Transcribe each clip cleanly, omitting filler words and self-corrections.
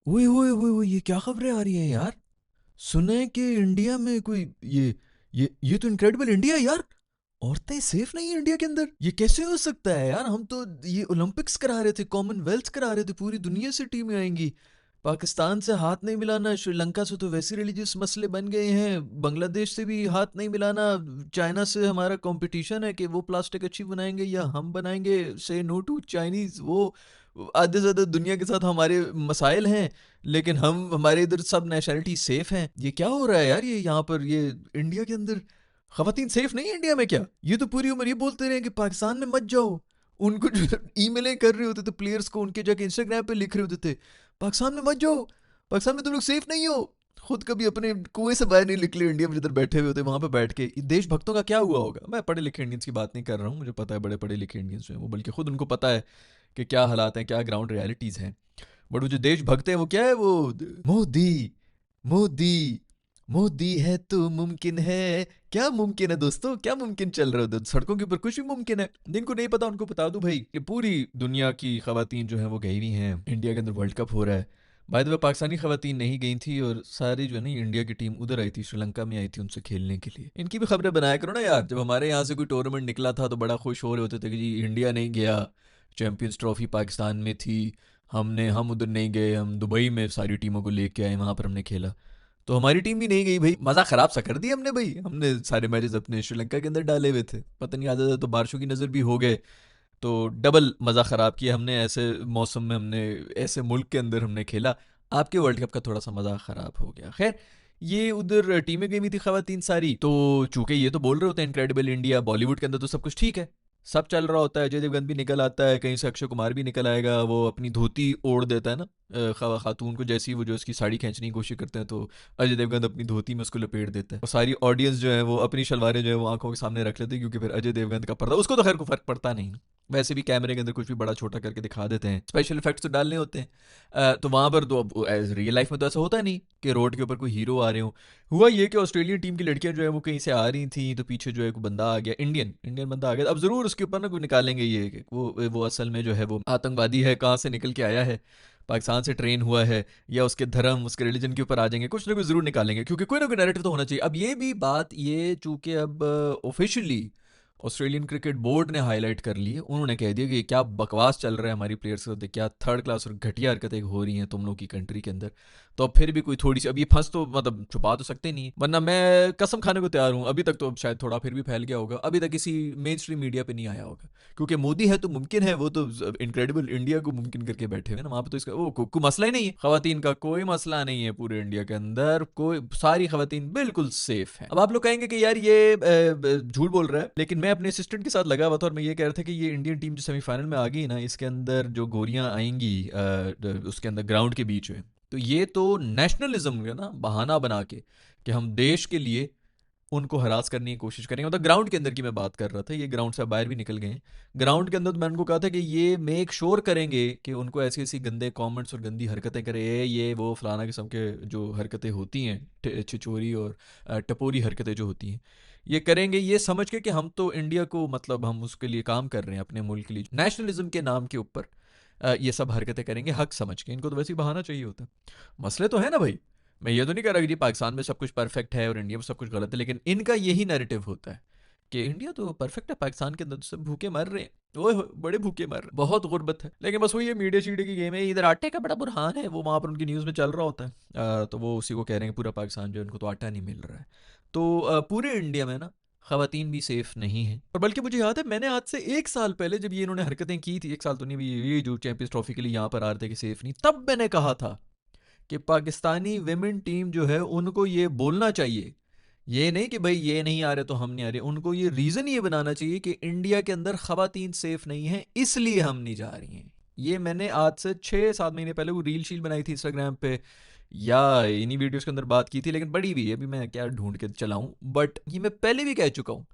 ओए ओए ओए ओए, ये क्या खबरें आ रही हैं यार। सुना है कि इंडिया में कोई ये तो इनक्रेडिबल इंडिया है यार। औरतें सेफ नहीं है इंडिया के अंदर, ये कैसे हो सकता है यार। हम तो ये ओलंपिक्स करा रहे थे, कॉमनवेल्थ करा रहे थे, पूरी दुनिया से टीमें आएंगी। पाकिस्तान से हाथ नहीं मिलाना, श्रीलंका से तो वैसे रिलीजियस मसले बन गए हैं, बांग्लादेश से भी हाथ नहीं मिलाना। चाइना से हमारा कंपटीशन है कि वो प्लास्टिक अच्छी बनाएंगे या हम बनाएंगे। से नो टू चाइनीज। वो आधे से ज़्यादा दुनिया के साथ हमारे मसाइल हैं, लेकिन हम हमारे इधर सब नेशनलिटी सेफ हैं। ये क्या हो रहा है यार, ये यहाँ पर ये इंडिया के अंदर खवातीन सेफ नहीं है इंडिया में क्या। ये तो पूरी उम्र ये बोलते रहे कि पाकिस्तान में मत जाओ। उनको जो ईमेलें कर रहे होते थे प्लेयर्स को, उनके जाके इंस्टाग्राम पे लिख रहे होते थे पाकिस्तान में मत जाओ, पाकिस्तान में तुम लोग सेफ नहीं हो। खुद कभी अपने कुएं से बाहर नहीं निकले, इंडिया में जिधर बैठे हुए होते वहां पे बैठ के। देशभक्तों का क्या हुआ होगा। मैं पढ़े लिखे इंडियंस की बात नहीं कर रहा हूँ, मुझे पता है बड़े पढ़े लिखे इंडियंस जो हैं वो, बल्कि खुद उनको पता है कि क्या हालात हैं, क्या ग्राउंड रियलिटीज़ हैं। बट वो जो देशभक्त हैं वो क्या है, वो मोदी मोदी मोदी है तो मुमकिन है। क्या मुमकिन है दोस्तों, क्या मुमकिन चल रहा है उधर सड़कों के ऊपर, कुछ भी मुमकिन है। जिनको नहीं पता उनको बता दूं भाई कि पूरी दुनिया की खवातीन जो है वो गई हुई हैं। इंडिया के अंदर वर्ल्ड कप हो रहा है। बाय द वे पाकिस्तानी खवातीन नहीं गई थी, और सारी जो है ना इंडिया की टीम उधर आई थी, श्रीलंका में आई थी उनसे खेलने के लिए। इनकी भी खबरें बनाया करो ना यार। जब हमारे यहाँ से कोई टूर्नामेंट निकला था तो बड़ा खुश हो रहे होते थे कि जी इंडिया नहीं गया, चैंपियंस ट्रॉफी पाकिस्तान में थी, हम उधर नहीं गए, हम दुबई में सारी टीमों को लेके आए, वहाँ पर हमने खेला। तो हमारी टीम भी नहीं गई भाई, मज़ा ख़राब सा कर दिया हमने भाई। हमने सारे मैचेस अपने श्रीलंका के अंदर डाले हुए थे, पता नहीं आधा तो बारिशों की नज़र भी हो गए, तो डबल मज़ा ख़राब किया हमने। ऐसे मौसम में हमने, ऐसे मुल्क के अंदर हमने खेला, आपके वर्ल्ड कप का थोड़ा सा मज़ा ख़राब हो गया। खैर, ये उधर टीमें गई हुई थी खवातीन सारी, तो चूंकि ये तो बोल रहे होते हैं इनक्रेडिबल इंडिया, बॉलीवुड के अंदर तो सब कुछ ठीक है, सब चल रहा होता है। अजय देवगन भी निकल आता है, कहीं से अक्षय कुमार भी निकल आएगा, वो अपनी धोती ओढ़ देता है ना खातून को, जैसी वो जो उसकी साड़ी खींचने की कोशिश करते हैं तो अजय देवगन अपनी धोती में उसको लपेट देता है, और सारी ऑडियंस जो है वो अपनी शलवारें जो है वो आंखों के सामने रख लेते हैं, क्योंकि फिर अजय देवगन का पर्दा, उसको तो खैर को फर्क पड़ता नहीं, वैसे भी कैमरे के अंदर कुछ भी बड़ा छोटा करके दिखा देते हैं, स्पेशल इफेक्ट्स तो डालने होते हैं। तो वहाँ पर तो अब एज रियल लाइफ में तो ऐसा होता नहीं कि रोड के ऊपर कोई हीरो आ रहे हो। हुआ ये कि ऑस्ट्रेलियन टीम की लड़कियां जो है वो कहीं से आ रही थी, तो पीछे जो है कोई बंदा आ गया, इंडियन इंडियन बंदा आ गया। अब जरूर उसके ऊपर ना कोई निकालेंगे ये कि वो असल में जो है वो आतंकवादी है, कहाँ से निकल के आया है, पाकिस्तान से ट्रेन हुआ है, या उसके धर्म उसके रिलीजन के ऊपर आ जाएंगे, कुछ ना कुछ जरूर निकालेंगे, क्योंकि कोई ना कोई नैरेटिव तो होना चाहिए। अब ये भी बात, ये चूंकि अब ऑफिशियली ऑस्ट्रेलियन क्रिकेट बोर्ड ने हाईलाइट कर ली है, उन्होंने कह दिया कि क्या बकवास चल रहा है हमारी प्लेयर्स के साथ, क्या थर्ड क्लास और घटिया हरकतें हो रही हैं तुम लोग की कंट्री के अंदर। तो अब फिर भी कोई थोड़ी सी, अब ये फंस तो मतलब छुपा तो सकते नहीं, वरना मैं कसम खाने को तैयार हूँ अभी तक तो शायद थोड़ा फिर भी फैल गया होगा, अभी तक किसी मेन स्ट्रीम मीडिया पे नहीं आया होगा, क्योंकि मोदी है तो मुमकिन है, वो तो इनक्रेडिबल इंडिया को मुमकिन करके बैठे हुए ना वहाँ पे, तो इसका वो कोई मसला ही नहीं है, खवातीन का कोई मसला नहीं है पूरे इंडिया के अंदर, कोई सारी खवातीन बिल्कुल सेफ है। अब आप लोग कहेंगे कि यार ये झूठ बोल रहा है, लेकिन मैं अपने असिस्टेंट के साथ लगा हुआ था और मैं ये कह रहा था कि ये इंडियन टीम जो सेमीफाइनल में आ गई ना, इसके अंदर जो गोलियां आएंगी उसके अंदर ग्राउंड के बीच में, तो ये तो नेशनलिज्म का ना बहाना बना के कि हम देश के लिए उनको हरास करने की कोशिश करेंगे, मतलब ग्राउंड के अंदर की मैं बात कर रहा था, ये ग्राउंड से बाहर भी निकल गए हैं। ग्राउंड के अंदर तो मैंने उनको कहा था कि ये मेक श्योर करेंगे कि उनको ऐसी ऐसी गंदे कमेंट्स और गंदी हरकतें करे, ये वो फलाना किस्म के जो हरकतें होती हैं, छिचोरी और टपोरी हरकतें जो होती हैं, ये करेंगे, ये समझ के कि हम तो इंडिया को, मतलब हम उसके लिए काम कर रहे हैं अपने मुल्क के लिए, नेशनलिज्म के नाम के ऊपर ये सब हरकतें करेंगे हक समझ के। इनको तो वैसे ही बहाना चाहिए होता है। मसले तो है ना भाई, मैं ये तो नहीं कह रहा कि जी पाकिस्तान में सब कुछ परफेक्ट है और इंडिया में सब कुछ गलत है, लेकिन इनका यही नैरेटिव होता है कि इंडिया तो परफेक्ट है, पाकिस्तान के अंदर तो सब भूखे मर रहे हैं, ओए होए बड़े भूखे मर रहे हैं, बहुत गुर्बत है। लेकिन बस वो ये मीडिया शीडिया की गेम है, इधर आटे का बड़ा बुरहान है, वो वहाँ पर उनकी न्यूज़ में चल रहा होता है, तो वो उसी को कह रहे हैं पूरा पाकिस्तान जो है उनको तो आटा नहीं मिल रहा है। तो पूरे इंडिया में ना खवातीन भी सेफ नहीं है, और बल्कि मुझे याद है मैंने आज से 1 साल पहले जब ये इन्होंने हरकतें की थी, 1 साल तो नहीं, ये जो चैंपियंस ट्रॉफी के लिए यहाँ पर आ रहे थे कि सेफ नहीं, तब मैंने कहा था कि पाकिस्तानी विमेन टीम जो है उनको ये बोलना चाहिए, ये नहीं कि भाई ये नहीं आ रहे तो हम नहीं आ रहे, उनको ये रीज़न ये बनाना चाहिए कि इंडिया के अंदर खवातीन सेफ नहीं है इसलिए हम नहीं जा रही हैं। ये मैंने आज से 6-7 महीने पहले वो रील शील बनाई थी इंस्टाग्राम पे, या इन्हीं वीडियोस के अंदर बात की थी, लेकिन बड़ी भी है, अभी मैं क्या ढूंढ के चलाऊं, बट ये मैं पहले भी कह चुका हूँ।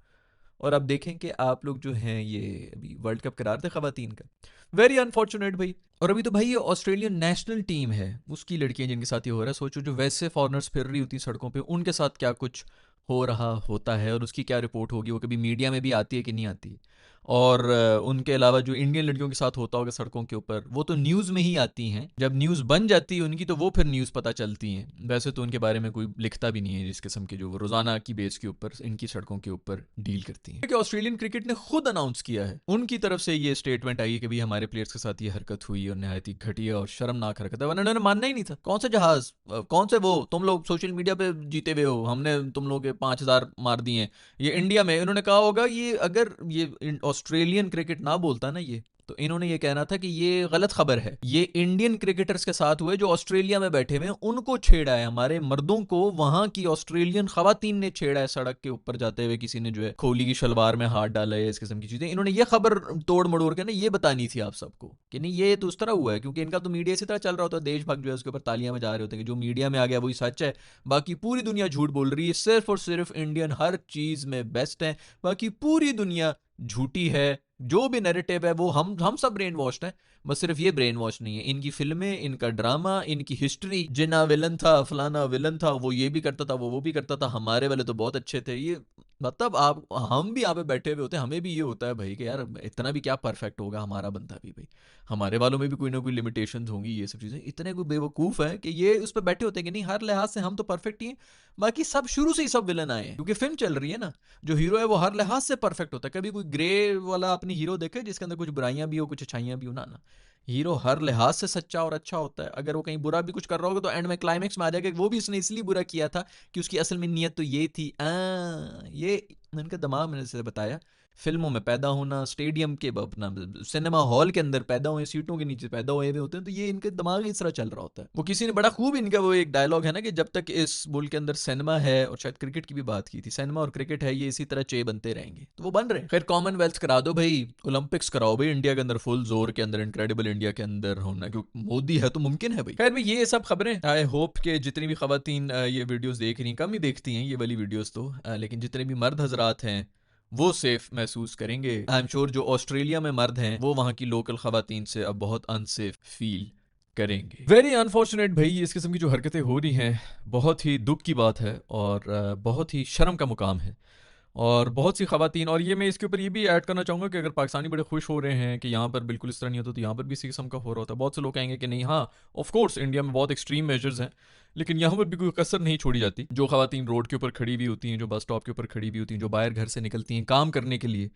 और अब देखें कि आप लोग जो हैं ये अभी वर्ल्ड कप करा रहे थे खवातीन का, वेरी अनफॉर्चुनेट भाई। और अभी तो भाई ये ऑस्ट्रेलियन नेशनल टीम है, उसकी लड़कियां जिनके साथ ये हो रहा है, सोचो जो वैसे फॉरनर्स फिर रही होती सड़कों पे उनके साथ क्या कुछ हो रहा होता है, और उसकी क्या रिपोर्ट होगी, वो कभी मीडिया में भी आती है कि नहीं आती है। और उनके अलावा जो इंडियन लड़कियों के साथ होता होगा सड़कों के ऊपर, वो तो न्यूज़ में ही आती हैं। जब न्यूज़ बन जाती है उनकी तो वो फिर न्यूज़ पता चलती हैं। वैसे तो उनके बारे में कोई लिखता भी नहीं है जिस किस्म के जो वो रोज़ाना की बेस के ऊपर इनकी सड़कों के ऊपर डील करती हैं। कि ऑस्ट्रेलियन क्रिकेट ने खुद अनाउंस किया है, उनकी तरफ से ये स्टेटमेंट आई कि भाई हमारे प्लेयर्स के साथ ये हरकत हुई और नहायत ही घटिया और शर्मनाक हरकत है, वरना उन्होंने मानना ही नहीं था। कौन सा जहाज, कौन से वो, तुम लोग सोशल मीडिया पे जीते हुए हो, हमने तुम लोग के 5,000 मार दिए हैं। ये इंडिया में इन्होंने कहा होगा, ये अगर ये ऑस्ट्रेलियन क्रिकेट ना बोलता ना ये, तो इन्होंने ये कहना था कि ये गलत खबर है, ये इंडियन क्रिकेटर्स के साथ हुए जो ऑस्ट्रेलिया में बैठे हुए हैं, उनको छेड़ा है, हमारे मर्दों को वहां की ऑस्ट्रेलियन खवातीन ने छेड़ा है, सड़क के ऊपर जाते हुए किसी ने जो है खोली की शलवार में हाथ डाला है, इस किस्म की चीजें इन्होंने ये खबर तोड़ मड़ोड़ के ना ये बतानी थी आप सबको कि नहीं ये तो उस तरह हुआ है, क्योंकि इनका तो मीडिया इसी तरह चल रहा होता है, देशभक्त जो है उसके ऊपर तालियां बजा रहे होते हैं कि जो मीडिया में आ गया वही सच है, बाकी पूरी दुनिया झूठ बोल रही है, सिर्फ और सिर्फ इंडियन हर चीज में बेस्ट है, बाकी पूरी दुनिया झूठी है, जो भी नैरेटिव है वो हम सब ब्रेन वॉश्ड हैं। बस सिर्फ ये ब्रेन वॉश नहीं है, इनकी फिल्में, इनका ड्रामा, इनकी हिस्ट्री, जिना विलन था, फलाना विलन था, वो ये भी करता था, वो भी करता था, हमारे वाले तो बहुत अच्छे थे। ये मतलब आप हम भी यहाँ पे बैठे हुए होते हैं, हमें भी ये होता है भाई कि यार इतना भी क्या परफेक्ट होगा हमारा बंदा भी, भाई हमारे वालों में भी कोई ना कोई लिमिटेशंस होंगी, ये सब चीज़ें। इतने कोई बेवकूफ़ है कि ये उस पर बैठे होते हैं कि नहीं हर लिहाज से हम तो परफेक्ट ही हैं, बाकी सब शुरू से ही सब विलन आए हैं, क्योंकि फिल्म चल रही है ना, जो हीरो है वो हर लिहाज से परफेक्ट होता है। कभी कोई ग्रे वाला अपनी हीरो देखे जिसके अंदर कुछ बुराइयां भी हो, कुछ अच्छाइयां भी हो, ना ना, हीरो हर लिहाज से सच्चा और अच्छा होता है। अगर वो कहीं बुरा भी कुछ कर रहा होगा तो एंड में क्लाइमेक्स में आ जाएगा वो भी इसने इसलिए बुरा किया था कि उसकी असल में नीयत तो ये थी। ये इनके दिमाग में से बताया, फिल्मों में पैदा होना, स्टेडियम के अपना सिनेमा हॉल के अंदर पैदा हुए, सीटों के नीचे पैदा हुए होते हैं, तो ये इनके दिमाग इस तरह चल रहा होता है। वो किसी ने बड़ा खूब इनका वो एक डायलॉग है ना कि जब तक इस मुल्क के अंदर सिनेमा है, और शायद क्रिकेट की भी बात की थी, सिनेमा और क्रिकेट है ये इसी तरह चे बनते रहेंगे, तो वो बन रहे हैं। खैर कॉमनवेल्थ करा दो भाई, ओलंपिक्स कराओ भाई इंडिया के अंदर फुल जोर के अंदर, इनक्रेडिबल इंडिया के अंदर होना, क्योंकि मोदी है तो मुमकिन है भाई। खैर भाई ये सब खबरें, आई होप के जितनी भी खवातीन ये वीडियोस देख रही हैं, कम ही देखती हैं ये वाली वीडियोस तो, लेकिन जितने भी मर्द हजरात हैं वो सेफ महसूस करेंगे। आई एम श्योर जो ऑस्ट्रेलिया में मर्द हैं वो वहाँ की लोकल खवातीन से अब बहुत अनसेफ फील करेंगे। वेरी अनफॉर्चुनेट भाई, इस किस्म की जो हरकतें हो रही हैं बहुत ही दुख की बात है और बहुत ही शर्म का मुकाम है। और बहुत सी खवातीन, और ये मैं इसके ऊपर ये भी ऐड करना चाहूँगा कि अगर पाकिस्तानी बड़े खुश हो रहे हैं कि यहाँ पर बिल्कुल इस तरह नहीं होता, तो यहाँ पर भी इसी किस्म का हो रहा होता है। बहुत से लोग कहेंगे कि नहीं, हाँ ऑफ कोर्स इंडिया में बहुत एक्सट्रीम मेजर्स हैं, लेकिन यहाँ पर भी कोई कसर नहीं छोड़ी जाती। जो खवातीन रोड के ऊपर खड़ी हुई होती हैं, जो बस स्टॉप के ऊपर खड़ी हुई होती हैं, जो बाहर घर से निकलती हैं काम करने के लिए,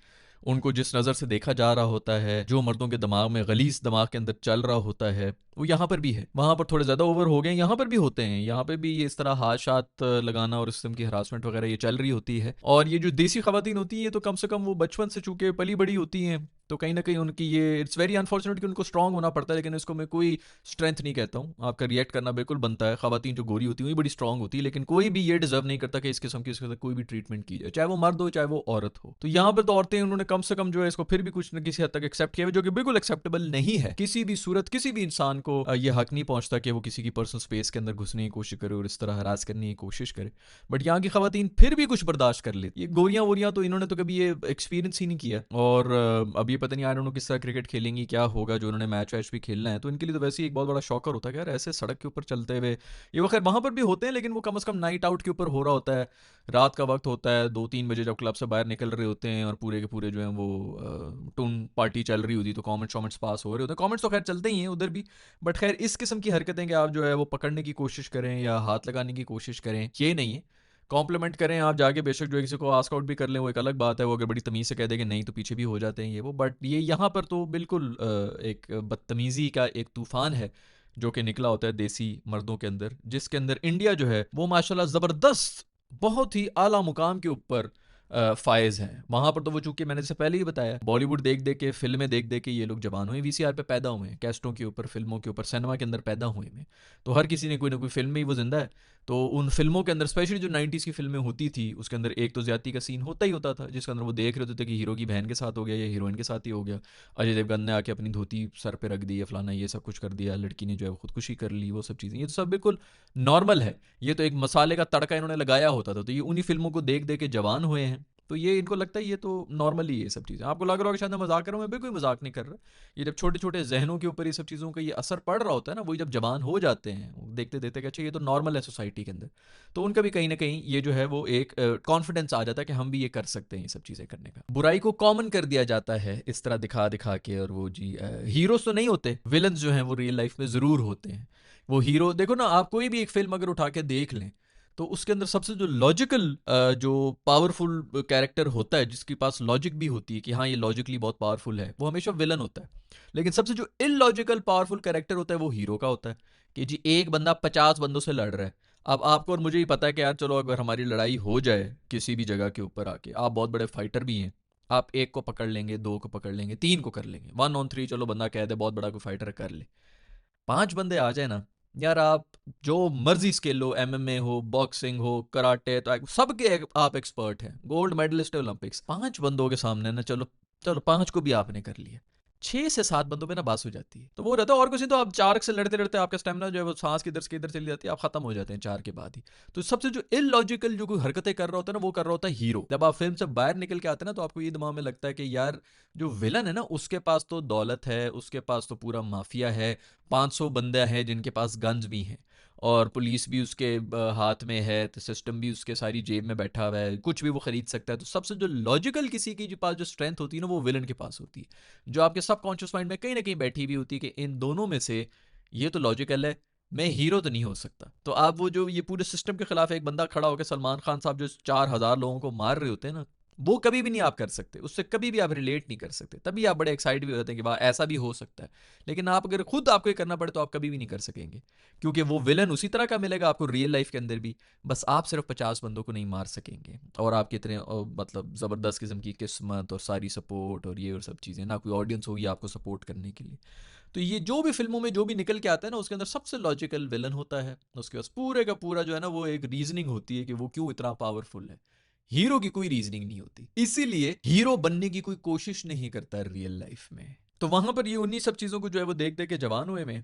उनको जिस नज़र से देखा जा रहा होता है, जो मर्दों के दिमाग में गलीस दिमाग के अंदर चल रहा होता है, वो यहाँ पर भी है। वहाँ पर थोड़े ज़्यादा ओवर हो गए, यहाँ पर भी होते हैं, यहाँ पर भी ये इस तरह हाथ शात लगाना और इस किस्म की हरासमेंट वगैरह ये चल रही होती है। और ये जो देसी खवातीन होती हैं ये तो कम से कम वो बचपन से चूंकि पली बड़ी होती हैं, तो कहीं ना कहीं उनकी ये इट्स वेरी अनफॉर्चुनेट कि उनको स्ट्रांग होना पड़ता है, लेकिन इसको मैं कोई स्ट्रेंथ नहीं कहता हूँ, आपका रिएक्ट करना बिल्कुल बनता है। खवातीन जो गोरी होती है वही बड़ी स्ट्रांग होती है, लेकिन कोई भी ये डिजर्व नहीं करता कि इस किस्म की कोई भी ट्रीटमेंट की जाए, चाहे वो मर्द हो चाहे वो औरत हो। तो यहाँ पर तो औरतें उन्होंने कम से कम जो है इसको फिर भी कुछ न किसी हद तक एक्सेप्ट किया, जो कि बिल्कुल एक्सेप्टेबल नहीं है। किसी भी सूरत किसी भी इंसान को ये हक नहीं पहुंचता कि वो किसी की पर्सनल स्पेस के अंदर घुसने की कोशिश करे और इस तरह हरास करने की कोशिश करे, बट यहाँ की खवातीन फिर भी कुछ बर्दाश्त कर लेती। ये गोरियां वोरियां तो इन्होंने तो कभी ये एक्सपीरियंस ही नहीं किया, और अब ये पता नहीं आ किस तरह क्रिकेट खेलेंगी, क्या होगा, जो उन्होंने मैच वैच भी खेलना है, तो इनके लिए तो वैसे ही एक बहुत बड़ा शॉकर होता है यार ऐसे सड़क के ऊपर चलते हुए। ये वो खैर वहाँ पर भी होते हैं, लेकिन वो कम से कम नाइट आउट के ऊपर हो रहा होता है, रात का वक्त होता है, 2-3 बजे जब क्लब से बाहर निकल रहे होते हैं और पूरे के पूरे जो है वो टून पार्टी चल रही होती, तो कॉमेंट्स वॉमेंट्स पास हो रहे होते हैं। कॉमेंट्स तो खैर चलते ही हैं उधर भी, बट खैर इस किस्म की हरकतें कि आप जो है वो पकड़ने की कोशिश करें या हाथ लगाने की कोशिश करें, ये नहीं है। कॉम्प्लीमेंट करें आप जाके, बेशक जो है किसी को आस्क आउट भी कर लें, वो एक अलग बात है, वो अगर बड़ी तमीज़ से कह दे कि नहीं तो पीछे भी हो जाते हैं ये वो, बट ये यहाँ पर तो बिल्कुल एक बदतमीज़ी का एक तूफ़ान है जो कि निकला होता है देसी मर्दों के अंदर, जिसके अंदर इंडिया जो है वो माशाल्लाह ज़बरदस्त बहुत ही आला मुकाम के ऊपर फायज हैं। वहाँ पर तो वो चूंकि मैंने जैसे पहले ही बताया, बॉलीवुड देख देख के, फिल्में देख देख के ये लोग जवान हुए, वीसीआर पे पैदा हुए हैं, कैस्टों के ऊपर, फिल्मों के ऊपर, सिनेमा के अंदर पैदा हुए हैं, तो हर किसी ने कोई ना कोई फिल्म में ही वो जिंदा है। तो उन फिल्मों के अंदर स्पेशली जो 90s की फिल्में होती थी उसके अंदर एक तो ज्यादती का सीन होता ही होता था, जिसके अंदर वो देख रहे होते थे कि हीरो की बहन के साथ हो गया या हीरोइन के साथ ही हो गया, अजय देवगन ने आके अपनी धोती सर पे रख दी या फलाना ये सब कुछ कर दिया, लड़की ने जो है खुदकुशी कर ली, वो सब चीज़ें, ये तो सब बिल्कुल नॉर्मल है। ये तो एक मसाले का तड़का इन्होंने लगाया होता था, तो ये उन्हीं फिल्मों को देख देख के जवान हुए हैं, तो ये इनको लगता है ये तो नॉर्मली ये सब चीज़ें। आपको लग रहा होगा शायद मैं मजाक कर रहा हूँ, मैं बिल्कुल मजाक नहीं कर रहा। ये जब छोटे छोटे जहनों के ऊपर ये सब चीज़ों का ये असर पड़ रहा होता है ना, वही जब जवान हो जाते हैं, देखते देखते कि अच्छा ये तो नॉर्मल है सोसाइटी के अंदर, तो उनका भी कहीं ना कहीं ये जो है वो एक कॉन्फिडेंस आ जाता है कि हम भी ये कर सकते हैं, ये सब चीज़ें करने का। बुराई को कॉमन कर दिया जाता है इस तरह दिखा दिखा के, और वो जी हीरोज तो नहीं होते, विलन्स जो हैं वो रियल लाइफ में ज़रूर होते हैं। वो हीरो देखो ना, आप कोई भी एक फिल्म अगर उठा के देख लें तो उसके अंदर सबसे जो लॉजिकल जो पावरफुल कैरेक्टर होता है, जिसके पास लॉजिक भी होती है कि हाँ ये लॉजिकली बहुत पावरफुल है, वो हमेशा विलन होता है। लेकिन सबसे जो इलॉजिकल पावरफुल कैरेक्टर होता है वो हीरो का होता है, कि जी एक बंदा 50 बंदों से लड़ रहा है। अब आपको और मुझे ही पता है कि यार चलो अगर हमारी लड़ाई हो जाए किसी भी जगह के ऊपर आके, आप बहुत बड़े फाइटर भी हैं, आप एक को पकड़ लेंगे, दो को पकड़ लेंगे, तीन को कर लेंगे, 1 on 3, चलो बंदा कह दे बहुत बड़ा कोई फाइटर कर ले। 5 बंदे आ जाए ना यार, आप जो मर्जी स्किल हो, एमएमए हो, बॉक्सिंग हो, कराटे, तो सबके आप एक्सपर्ट हैं, गोल्ड मेडलिस्ट है ओलंपिक्स, 5 बंदों के सामने ना, चलो चलो 5 को भी आपने कर लिया, 6 से 7 बंदों पे ना बास हो जाती है। तो वो रहता है, और कुछ नहीं तो आप 4 से लड़ते लड़ते आपका स्टेमिना जो है वो सांस किधर से किधर चली जाती है, आप खत्म हो जाते हैं 4 के बाद ही। तो सबसे जो इलॉजिकल जो कोई हरकतें कर रहा होता है ना, वो कर रहा होता है हीरो। जब आप फिल्म से बाहर निकल के आते हैं ना, तो आपको ये दिमाग में लगता है कि यार जो विलन है ना, उसके पास तो दौलत है, उसके पास तो पूरा माफिया है, 500 बंदे हैं जिनके पास गन्स भी हैं, और पुलिस भी उसके हाथ में है, तो सिस्टम भी उसके सारी जेब में बैठा हुआ है, कुछ भी वो खरीद सकता है। तो सबसे जो लॉजिकल किसी के पास जो स्ट्रेंथ होती है ना, वो विलन के पास होती है, जो आपके सबकॉन्शियस माइंड में कहीं ना कहीं बैठी हुई होती है कि इन दोनों में से ये तो लॉजिकल है, मैं हीरो तो नहीं हो सकता। तो आप वो जो ये पूरे सिस्टम के खिलाफ एक बंदा खड़ा होकर, सलमान खान साहब जो 4,000 लोगों को मार रहे होते हैं ना, वो कभी भी नहीं आप कर सकते, उससे कभी भी आप रिलेट नहीं कर सकते। तभी आप बड़े एक्साइट भी होते हैं कि वाह ऐसा भी हो सकता है। लेकिन आप अगर खुद आपको ये करना पड़े तो आप कभी भी नहीं कर सकेंगे, क्योंकि वो विलन उसी तरह का मिलेगा आपको रियल लाइफ के अंदर भी, बस आप सिर्फ 50 बंदों को नहीं मार सकेंगे, और आपके इतने मतलब ज़बरदस्त किस्म की किस्मत और सारी सपोर्ट और ये और सब चीज़ें, ना कोई ऑडियंस होगी आपको सपोर्ट करने के लिए। तो ये जो भी फिल्मों में जो भी निकल के आता है ना, उसके अंदर सबसे लॉजिकल विलन होता है, उसके पास पूरे का पूरा जो है ना वो एक रीजनिंग होती है कि वो क्यों इतना पावरफुल है। हीरो की कोई रीजनिंग नहीं होती, इसीलिए हीरो बनने की कोई कोशिश नहीं करता रियल लाइफ में। तो वहां पर ये उन्हीं सब चीज़ों को जो है वो देख देख के जवान हुए में,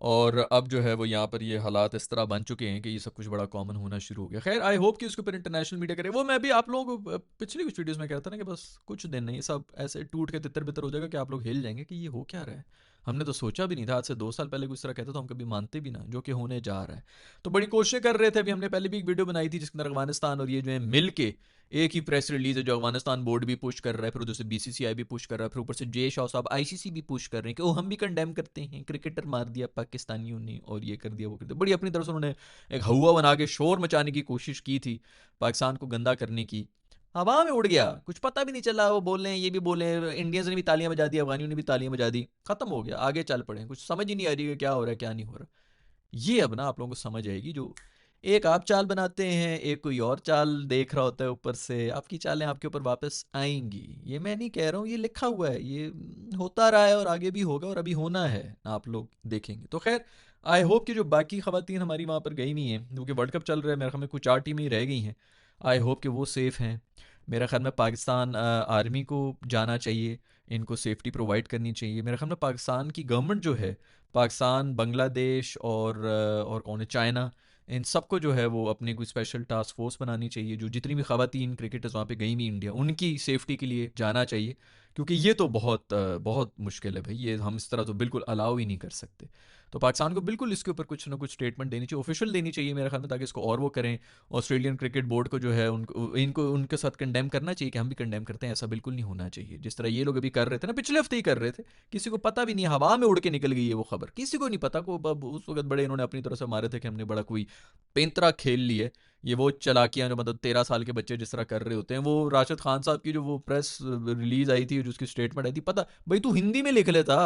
और अब जो है वो यहाँ पर ये हालात इस तरह बन चुके हैं कि ये सब कुछ बड़ा कॉमन होना शुरू हो गया। खैर आई होप कि उसके ऊपर इंटरनेशनल मीडिया करे। वो मैं भी आप लोगों को पिछली कुछ वीडियोस में कहता ना कि बस कुछ दिन नहीं, सब ऐसे टूट के तितर बितर हो जाएगा कि आप लोग हिल जाएंगे कि ये हो क्या रहा है। हमने तो सोचा भी नहीं था, आज से 2 साल पहले कुछ तरह कहता तो हम कभी मानते भी ना, जो कि होने जा रहा है। तो बड़ी कोशिश कर रहे थे, अभी हमने पहले भी एक वीडियो बनाई थी जिसके अंदर अफगानिस्तान और ये जो है मिल के एक ही प्रेस रिलीज है, जो अफगानिस्तान बोर्ड भी पुश कर रहा है, फिर उधर से बीसीसीआई भी पुश कर रहा है, फिर ऊपर से जय शाह साहब आईसीसी भी पुश कर रहे हैं कि वो हम भी कंडेम करते हैं, क्रिकेटर मार दिया पाकिस्तानियों ने और ये कर दिया वो कर दिया। बड़ी अपनी तरफ से उन्होंने एक हवा बना के शोर मचाने की कोशिश की थी, पाकिस्तान को गंदा करने की। हवा में उड़ गया, कुछ पता भी नहीं चला, वो बोल रहे हैं ये भी बोले, इंडियंस ने भी तालियां बजा दी, अफगानियों ने भी तालियां बजा दी, खत्म हो गया, आगे चल पड़े, कुछ समझ ही नहीं आ रही है क्या हो रहा है क्या नहीं हो रहा। ये अब ना आप लोगों को समझ आएगी, जो एक आप चाल बनाते हैं, एक कोई और चाल देख रहा होता है ऊपर से, आपकी चालें आपके ऊपर वापस आएंगी। ये मैं नहीं कह रहा हूँ, ये लिखा हुआ है, ये होता रहा है और आगे भी होगा और अभी होना है, आप लोग देखेंगे। तो खैर आई होप कि जो बाकी खवातीन हमारी वहाँ पर गई हुई हैं, क्योंकि वर्ल्ड कप चल रहा है, मेरे ख्याल में कुछ 4 टीमें ही रह गई हैं, आई होप कि वो सेफ़ हैं। मेरा ख्याल में पाकिस्तान आर्मी को जाना चाहिए, इनको सेफ्टी प्रोवाइड करनी चाहिए। मेरे ख्याल में पाकिस्तान की गवर्नमेंट जो है, पाकिस्तान, बांग्लादेश और कौन है, चाइना, इन सबको जो है वो अपनी कोई स्पेशल टास्क फोर्स बनानी चाहिए, जो जितनी भी खवातीन क्रिकेटर्स वहाँ पे गई हुई इंडिया, उनकी सेफ्टी के लिए जाना चाहिए। क्योंकि ये तो बहुत मुश्किल है भाई, ये हम इस तरह तो बिल्कुल अलाउ ही नहीं कर सकते। तो पाकिस्तान को बिल्कुल इसके ऊपर कुछ ना कुछ स्टेटमेंट देनी चाहिए, ऑफिशियल देनी चाहिए मेरे ख्याल में, ताकि इसको और वो करें। ऑस्ट्रेलियन क्रिकेट बोर्ड को जो है उनको इनको उनके साथ कंडेम करना चाहिए कि हम भी कंडेम करते हैं, ऐसा बिल्कुल नहीं होना चाहिए जिस तरह ये लोग अभी कर रहे थे ना, पिछले हफ्ते ही कर रहे थे। किसी को पता भी नहीं, हवा में उड़ के निकल गई है वो खबर, किसी को नहीं पता को। उस वक्त बड़े इन्होंने अपनी तरफ से मारे थे कि हमने बड़ा कोई पेंतरा खेल ली है। ये वो चलाकियां जो मतलब 13 साल के बच्चे जिस तरह कर रहे होते हैं। वो राशिद खान साहब की जो वो प्रेस रिलीज आई थी, जो उसकी स्टेटमेंट आई थी, पता भाई तू हिंदी में लिख लेता,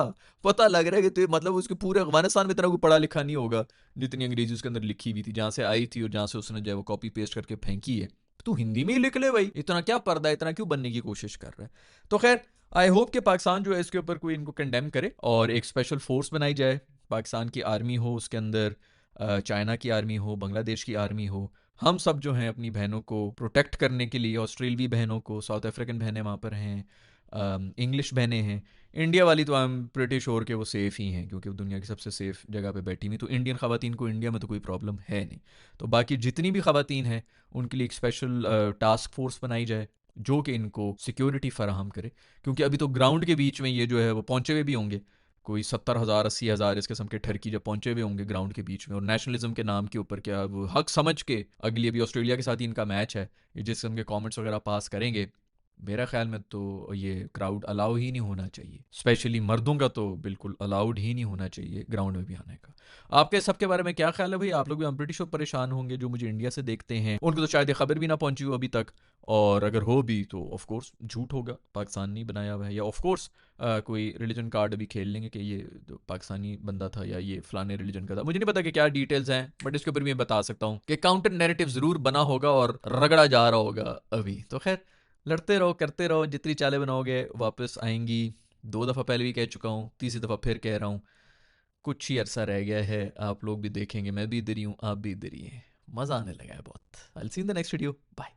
पता लग रहा है कि तू मतलब उसके पूरे अफगानिस्तान में इतना कोई पढ़ा लिखा नहीं होगा जितनी अंग्रेजी उसके अंदर लिखी हुई थी, जहाँ से आई थी और जहाँ से उसने जो है वो कॉपी पेस्ट करके फेंकी है। तू हिंदी में ही लिख ले भाई, इतना क्या पर्दा है, इतना क्यों बनने की कोशिश कर रहा है। तो खैर आई होप कि पाकिस्तान जो है इसके ऊपर कोई इनको कंडेम करे और एक स्पेशल फोर्स बनाई जाए। पाकिस्तान की आर्मी हो, उसके अंदर चाइना की आर्मी हो, बांग्लादेश की आर्मी हो, हम सब जो हैं अपनी बहनों को प्रोटेक्ट करने के लिए, ऑस्ट्रेलियाई बहनों को, साउथ अफ्रीकन बहनें वहाँ पर हैं, इंग्लिश बहनें हैं, इंडिया वाली तो आई एम प्रिटी श्योर कि वो सेफ़ ही हैं, क्योंकि वो दुनिया की सबसे सेफ़ जगह पे बैठी हुई। तो इंडियन ख़वातीन को इंडिया में तो कोई प्रॉब्लम है नहीं। तो बाकी जितनी भी ख़वातीन हैं उनके लिए एक स्पेशल टास्क फोर्स बनाई जाए, जो कि इनको सिक्योरिटी फराहम करे, क्योंकि अभी तो ग्राउंड के बीच में ये जो है वो पहुँचे हुए भी होंगे, कोई 70,000 80,000 इस किस्म के ठरकी जब पहुंचे हुए होंगे ग्राउंड के बीच में, और नेशनलिज्म के नाम के ऊपर क्या वो हक समझ के अगली अभी ऑस्ट्रेलिया के साथ ही इनका मैच है, ये जिस किस्म के कमेंट्स वगैरह पास करेंगे, मेरा ख्याल में तो ये क्राउड अलाउ ही नहीं होना चाहिए। स्पेशली मर्दों का तो बिल्कुल अलाउड ही नहीं होना चाहिए ग्राउंड में भी आने का। आपके सबके बारे में क्या ख्याल है भाई? आप लोग भी I'm pretty sure परेशान होंगे जो मुझे इंडिया से देखते हैं, उनको तो शायद ये खबर भी ना पहुंची हो अभी तक, और अगर हो भी तो ऑफ कोर्स झूठ होगा, पाकिस्तान नहीं बनाया हुआ है, या ऑफ कोर्स कोई रिलीजन कार्ड अभी खेल लेंगे कि ये तो पाकिस्तानी बंदा था या ये फलाने रिलीजन का था। मुझे नहीं पता कि क्या डिटेल्स हैं, बट इसके ऊपर मैं बता सकता हूँ कि काउंटर नैरेटिव जरूर बना होगा और रगड़ा जा रहा होगा अभी। तो खैर, लड़ते रहो, करते रहो, जितनी चालें बनाओगे वापस आएंगी। 2 दफ़ा पहले भी कह चुका हूँ, तीसरी दफ़ा फिर कह रहा हूँ, कुछ ही अरसा रह गया है, आप लोग भी देखेंगे, मैं भी इधर ही हूँ, आप भी इधर ही हैं, मज़ा आने लगा है बहुत। I will see in the next video, bye.